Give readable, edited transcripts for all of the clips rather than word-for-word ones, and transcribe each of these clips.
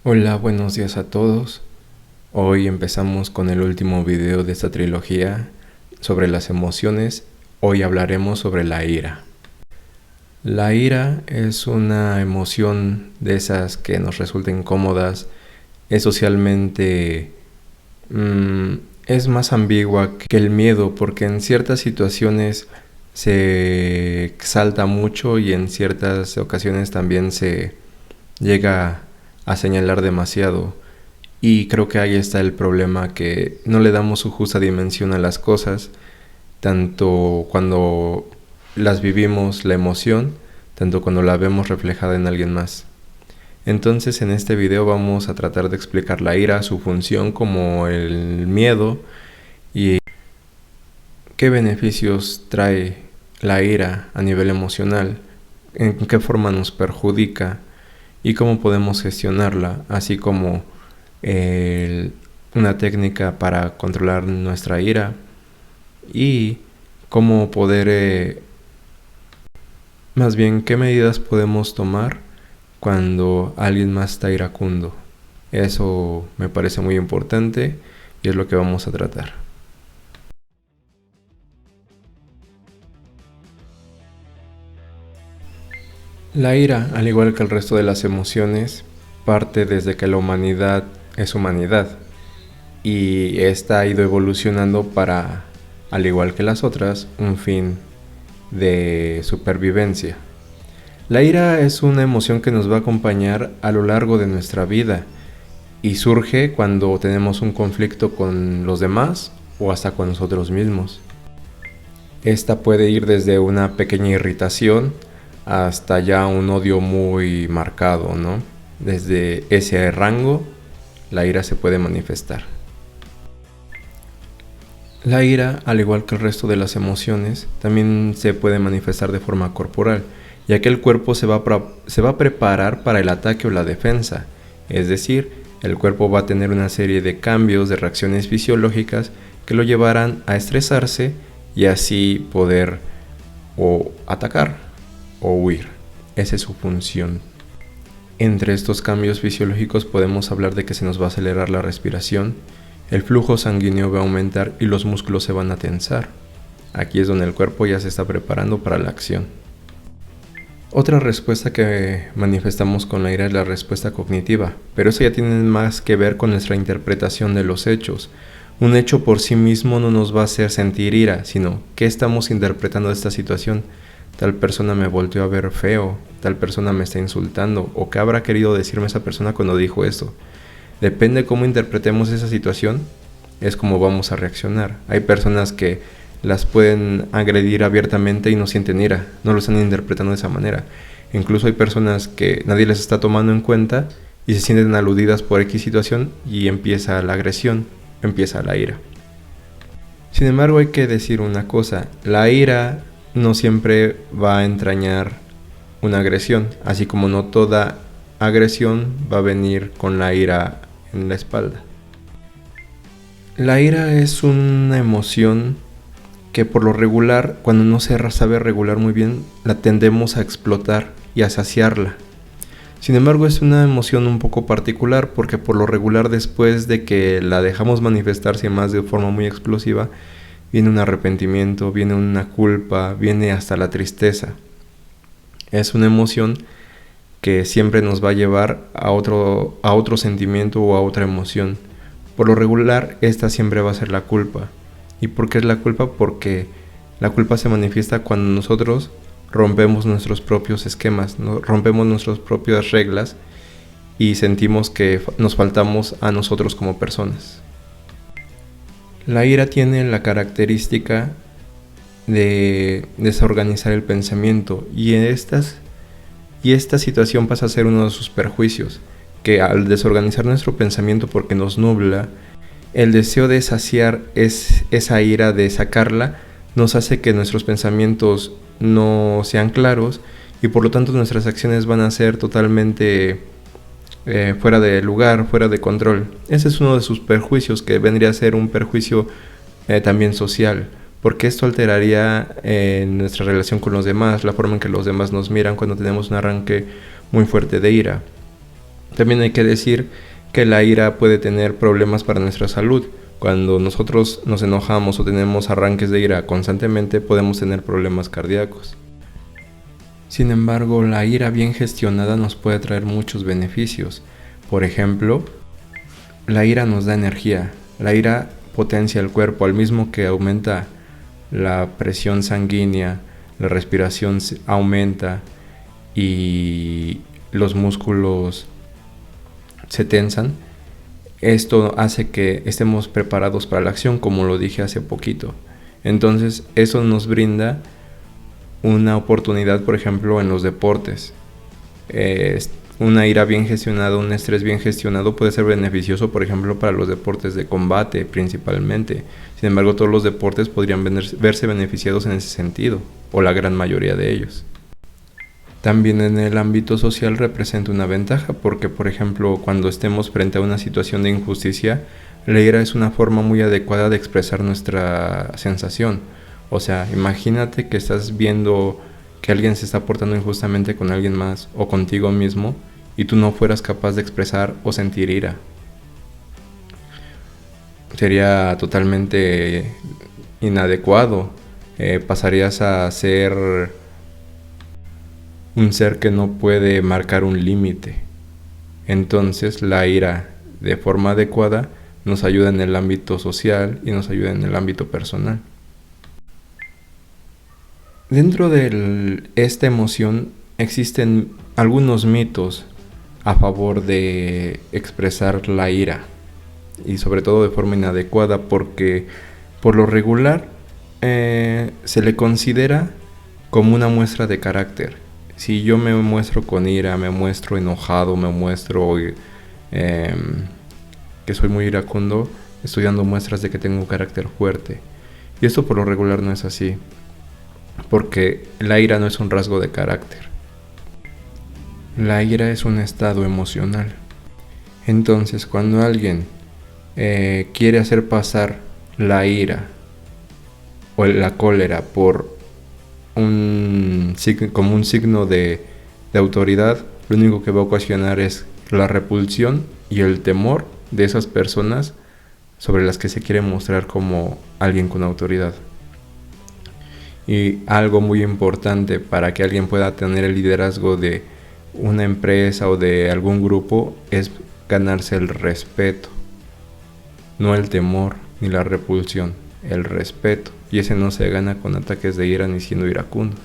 Hola, buenos días a todos. Hoy empezamos con el último video de esta trilogía sobre las emociones. Hoy hablaremos sobre la ira. La ira es una emoción de esas que nos resultan incómodas. Es socialmente es más ambigua que el miedo, porque en ciertas situaciones se exalta mucho y en ciertas ocasiones también se llega a señalar demasiado. Y creo que ahí está el problema, que no le damos su justa dimensión a las cosas, tanto cuando las vivimos la emoción, tanto cuando la vemos reflejada en alguien más. Entonces en este video vamos a tratar de explicar la ira, su función como el miedo y qué beneficios trae la ira a nivel emocional, en qué forma nos perjudica y cómo podemos gestionarla, así como una técnica para controlar nuestra ira y cómo poder, más bien, qué medidas podemos tomar cuando alguien más está iracundo. Eso me parece muy importante y es lo que vamos a tratar. La ira, al igual que el resto de las emociones, parte desde que la humanidad es humanidad y esta ha ido evolucionando para, al igual que las otras, un fin de supervivencia. La ira es una emoción que nos va a acompañar a lo largo de nuestra vida y surge cuando tenemos un conflicto con los demás o hasta con nosotros mismos. Esta puede ir desde una pequeña irritación hasta ya un odio muy marcado, ¿no? Desde ese rango, la ira se puede manifestar. La ira, al igual que el resto de las emociones, también se puede manifestar de forma corporal, ya que el cuerpo se va a preparar para el ataque o la defensa. Es decir, el cuerpo va a tener una serie de cambios, de reacciones fisiológicas que lo llevarán a estresarse y así poder o atacar o huir. Esa es su función. Entre estos cambios fisiológicos podemos hablar de que se nos va a acelerar la respiración, el flujo sanguíneo va a aumentar y los músculos se van a tensar. Aquí es donde el cuerpo ya se está preparando para la acción. Otra respuesta que manifestamos con la ira es la respuesta cognitiva, pero eso ya tiene más que ver con nuestra interpretación de los hechos. Un hecho por sí mismo no nos va a hacer sentir ira, sino qué estamos interpretando de esta situación. Tal persona me volteó a ver feo, tal persona me está insultando, o qué habrá querido decirme esa persona cuando dijo esto. Depende de cómo interpretemos esa situación, es como vamos a reaccionar. Hay personas que las pueden agredir abiertamente y no sienten ira, no lo están interpretando de esa manera. Incluso hay personas que nadie les está tomando en cuenta y se sienten aludidas por X situación y empieza la agresión, empieza la ira. Sin embargo, hay que decir una cosa, la ira no siempre va a entrañar una agresión, así como no toda agresión va a venir con la ira en la espalda. La ira es una emoción que por lo regular, cuando no se sabe regular muy bien, la tendemos a explotar y a saciarla. Sin embargo, es una emoción un poco particular porque por lo regular, después de que la dejamos manifestarse más de forma muy explosiva, viene un arrepentimiento, viene una culpa, viene hasta la tristeza. Es una emoción que siempre nos va a llevar a otro sentimiento o a otra emoción. Por lo regular, esta siempre va a ser la culpa. ¿Y por qué es la culpa? Porque la culpa se manifiesta cuando nosotros rompemos nuestros propios esquemas, rompemos nuestras propias reglas y sentimos que nos faltamos a nosotros como personas. La ira tiene la característica de desorganizar el pensamiento y esta situación pasa a ser uno de sus perjuicios, que al desorganizar nuestro pensamiento porque nos nubla, el deseo de saciar esa ira, de sacarla, nos hace que nuestros pensamientos no sean claros y por lo tanto nuestras acciones van a ser totalmente fuera de lugar, fuera de control. Ese es uno de sus perjuicios, que vendría a ser un perjuicio también social, porque esto alteraría nuestra relación con los demás, la forma en que los demás nos miran cuando tenemos un arranque muy fuerte de ira. También hay que decir que la ira puede tener problemas para nuestra salud. Cuando nosotros nos enojamos o tenemos arranques de ira constantemente, podemos tener problemas cardíacos. Sin embargo, la ira bien gestionada nos puede traer muchos beneficios. Por ejemplo, la ira nos da energía. La ira potencia el cuerpo al mismo que aumenta la presión sanguínea, la respiración aumenta y los músculos se tensan. Esto hace que estemos preparados para la acción, como lo dije hace poquito. Entonces, eso nos brinda una oportunidad, por ejemplo, en los deportes. Una ira bien gestionada, un estrés bien gestionado puede ser beneficioso, por ejemplo, para los deportes de combate principalmente. Sin embargo, todos los deportes podrían verse beneficiados en ese sentido, o la gran mayoría de ellos. También en el ámbito social representa una ventaja porque, por ejemplo, cuando estemos frente a una situación de injusticia, la ira es una forma muy adecuada de expresar nuestra sensación. O sea, imagínate que estás viendo que alguien se está portando injustamente con alguien más o contigo mismo y tú no fueras capaz de expresar o sentir ira. Sería totalmente inadecuado. Pasarías a ser un ser que no puede marcar un límite. Entonces la ira de forma adecuada nos ayuda en el ámbito social y nos ayuda en el ámbito personal. Dentro de esta emoción existen algunos mitos a favor de expresar la ira y sobre todo de forma inadecuada porque por lo regular se le considera como una muestra de carácter. Si yo me muestro con ira, me muestro enojado, me muestro que soy muy iracundo, estoy dando muestras de que tengo un carácter fuerte. Y esto por lo regular no es así, porque la ira no es un rasgo de carácter. La ira es un estado emocional. Entonces, cuando alguien quiere hacer pasar la ira o la cólera por como un signo de autoridad, lo único que va a ocasionar es la repulsión y el temor de esas personas sobre las que se quiere mostrar como alguien con autoridad. Y algo muy importante para que alguien pueda tener el liderazgo de una empresa o de algún grupo es ganarse el respeto, no el temor ni la repulsión, el respeto. Y ese no se gana con ataques de ira ni siendo iracundos.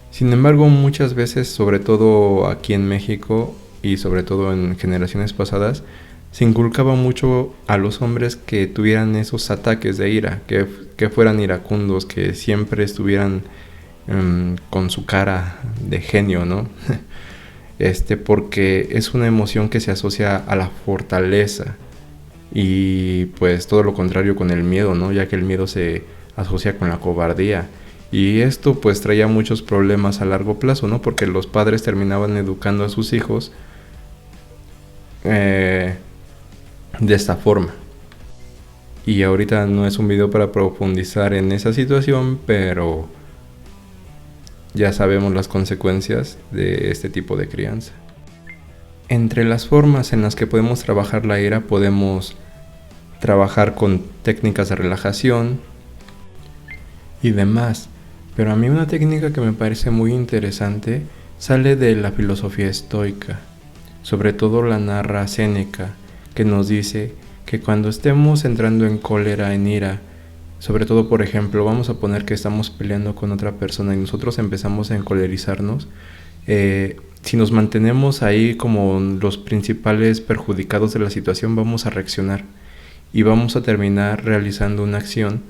Sin embargo, muchas veces, sobre todo aquí en México y sobre todo en generaciones pasadas, se inculcaba mucho a los hombres que tuvieran esos ataques de ira, que fueran iracundos, que siempre estuvieran con su cara de genio, ¿no? Porque es una emoción que se asocia a la fortaleza y pues todo lo contrario con el miedo, ¿no? Ya que el miedo se asocia con la cobardía. Y esto pues traía muchos problemas a largo plazo, ¿no? Porque los padres terminaban educando a sus hijos de esta forma. Y ahorita no es un video para profundizar en esa situación, pero ya sabemos las consecuencias de este tipo de crianza. Entre las formas en las que podemos trabajar la ira, podemos trabajar con técnicas de relajación y demás. Pero a mí una técnica que me parece muy interesante sale de la filosofía estoica. Sobre todo la narra Séneca, que nos dice que cuando estemos entrando en cólera, en ira, sobre todo, por ejemplo, vamos a poner que estamos peleando con otra persona y nosotros empezamos a encolerizarnos, si nos mantenemos ahí como los principales perjudicados de la situación, vamos a reaccionar y vamos a terminar realizando una acción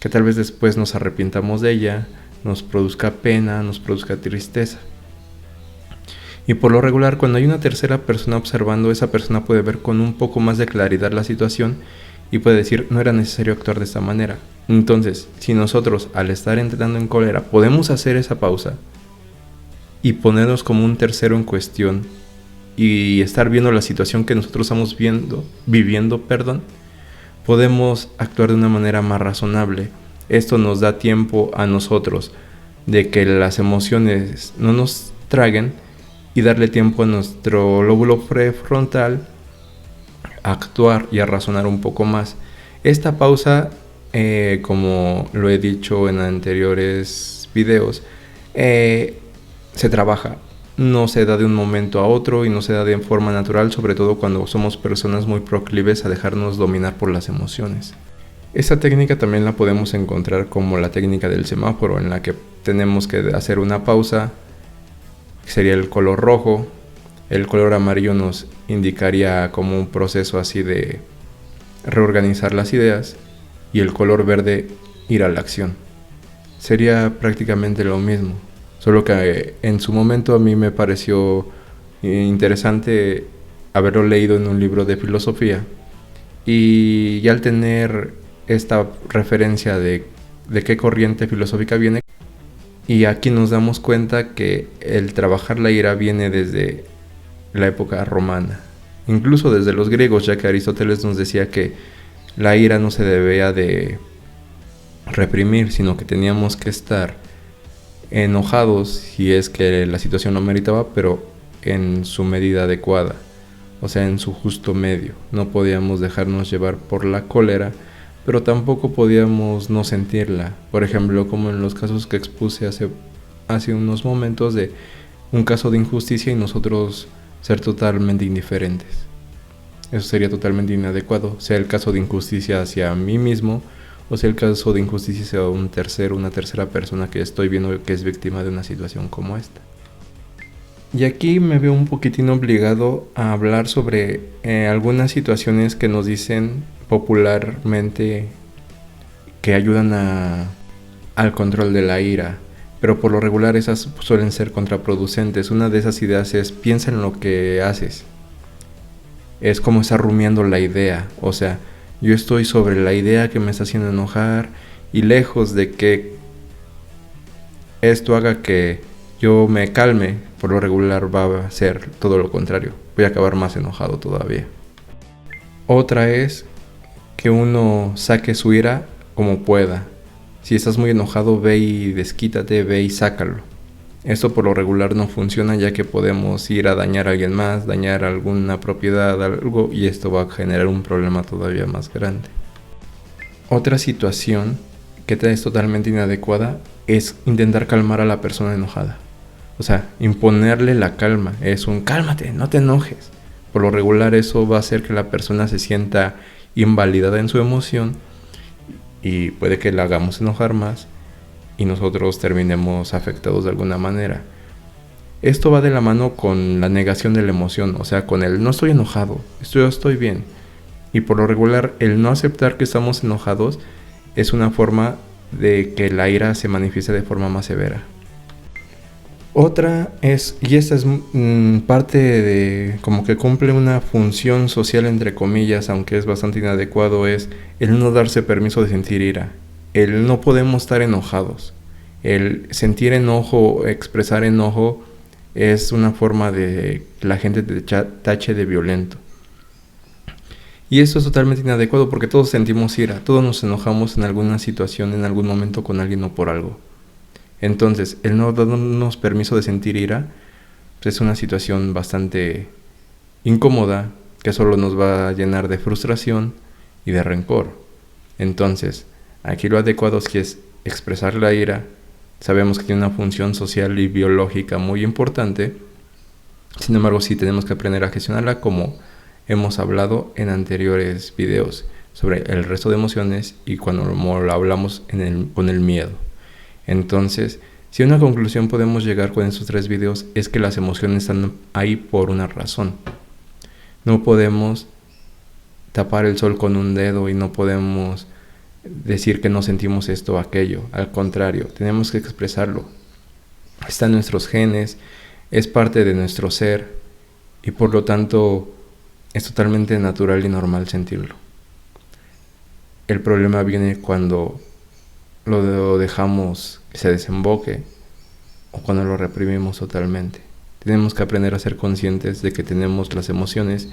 que tal vez después nos arrepintamos de ella, nos produzca pena, nos produzca tristeza. Y por lo regular, cuando hay una tercera persona observando, esa persona puede ver con un poco más de claridad la situación y puede decir, no era necesario actuar de esta manera. Entonces, si nosotros al estar entrando en cólera podemos hacer esa pausa y ponernos como un tercero en cuestión y estar viendo la situación que nosotros estamos viviendo, podemos actuar de una manera más razonable. Esto nos da tiempo a nosotros de que las emociones no nos traguen y darle tiempo a nuestro lóbulo prefrontal a actuar y a razonar un poco más. Esta pausa, como lo he dicho en anteriores videos, se trabaja. No se da de un momento a otro y no se da de forma natural, sobre todo cuando somos personas muy proclives a dejarnos dominar por las emociones. Esta técnica también la podemos encontrar como la técnica del semáforo, en la que tenemos que hacer una pausa, que sería el color rojo. El color amarillo nos indicaría como un proceso así de reorganizar las ideas, y el color verde ir a la acción. Sería prácticamente lo mismo, solo que en su momento a mí me pareció interesante haberlo leído en un libro de filosofía, y al tener esta referencia de qué corriente filosófica viene, y aquí nos damos cuenta que el trabajar la ira viene desde la época romana, incluso desde los griegos, ya que Aristóteles nos decía que la ira no se debía de reprimir, sino que teníamos que estar enojados si es que la situación lo meritaba, pero en su medida adecuada, o sea, en su justo medio. No podíamos dejarnos llevar por la cólera, pero tampoco podíamos no sentirla. Por ejemplo, como en los casos que expuse hace unos momentos, de un caso de injusticia y nosotros ser totalmente indiferentes. Eso sería totalmente inadecuado, sea el caso de injusticia hacia mí mismo o sea el caso de injusticia hacia una tercera persona que estoy viendo que es víctima de una situación como esta. Y aquí me veo un poquitín obligado a hablar sobre algunas situaciones que nos dicen popularmente que ayudan al control de la ira, pero por lo regular esas suelen ser contraproducentes. Una de esas ideas es: piensa en lo que haces. Es como estar rumiando la idea, o sea, yo estoy sobre la idea que me está haciendo enojar, y lejos de que esto haga que yo me calme, por lo regular va a ser todo lo contrario, voy a acabar más enojado todavía. Otra es que uno saque su ira como pueda. Si estás muy enojado, ve y desquítate, ve y sácalo. Esto por lo regular no funciona, ya que podemos ir a dañar a alguien más, dañar alguna propiedad, algo, y esto va a generar un problema todavía más grande. Otra situación que es totalmente inadecuada es intentar calmar a la persona enojada. O sea, imponerle la calma. Es un cálmate, no te enojes. Por lo regular eso va a hacer que la persona se sienta invalidada en su emoción y puede que la hagamos enojar más y nosotros terminemos afectados de alguna manera. Esto va de la mano con la negación de la emoción, o sea, con el no estoy enojado, estoy bien. Y por lo regular, el no aceptar que estamos enojados es una forma de que la ira se manifieste de forma más severa. Otra es, y esta es parte de como que cumple una función social entre comillas, aunque es bastante inadecuado, es el no darse permiso de sentir ira. El no podemos estar enojados. El sentir enojo, expresar enojo, es una forma de que la gente te tache de violento. Y esto es totalmente inadecuado porque todos sentimos ira, todos nos enojamos en alguna situación, en algún momento con alguien o por algo. Entonces, el no darnos permiso de sentir ira pues es una situación bastante incómoda que solo nos va a llenar de frustración y de rencor. Entonces, aquí lo adecuado sí es expresar la ira. Sabemos que tiene una función social y biológica muy importante. Sin embargo, sí tenemos que aprender a gestionarla, como hemos hablado en anteriores videos sobre el resto de emociones y cuando lo hablamos con el miedo. Entonces, si a una conclusión podemos llegar con estos 3 videos es que las emociones están ahí por una razón. No podemos tapar el sol con un dedo y no podemos decir que no sentimos esto o aquello. Al contrario, tenemos que expresarlo. Está en nuestros genes, es parte de nuestro ser y por lo tanto es totalmente natural y normal sentirlo. El problema viene cuando lo dejamos que se desemboque o cuando lo reprimimos totalmente. Tenemos que aprender a ser conscientes de que tenemos las emociones,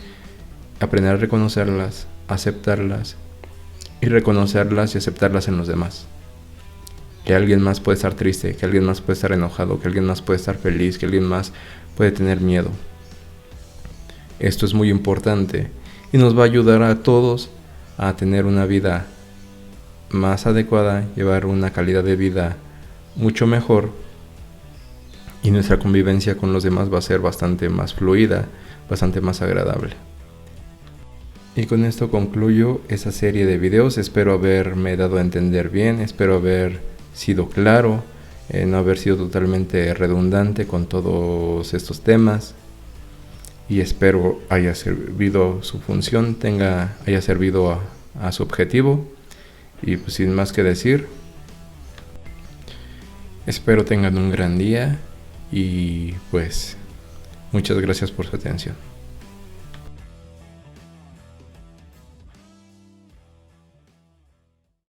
aprender a reconocerlas, aceptarlas y reconocerlas y aceptarlas en los demás. que alguien más puede estar triste, que alguien más puede estar enojado, que alguien más puede estar feliz, que alguien más puede tener miedo. Esto es muy importante y nos va a ayudar a todos a tener una vida más adecuada, llevar una calidad de vida mucho mejor, y nuestra convivencia con los demás va a ser bastante más fluida, bastante más agradable. Y con esto concluyo esa serie de videos. Espero haberme dado a entender bien, espero haber sido claro, no haber sido totalmente redundante con todos estos temas, y espero haya servido su función, haya servido a su objetivo. Y pues sin más que decir, espero tengan un gran día y pues muchas gracias por su atención.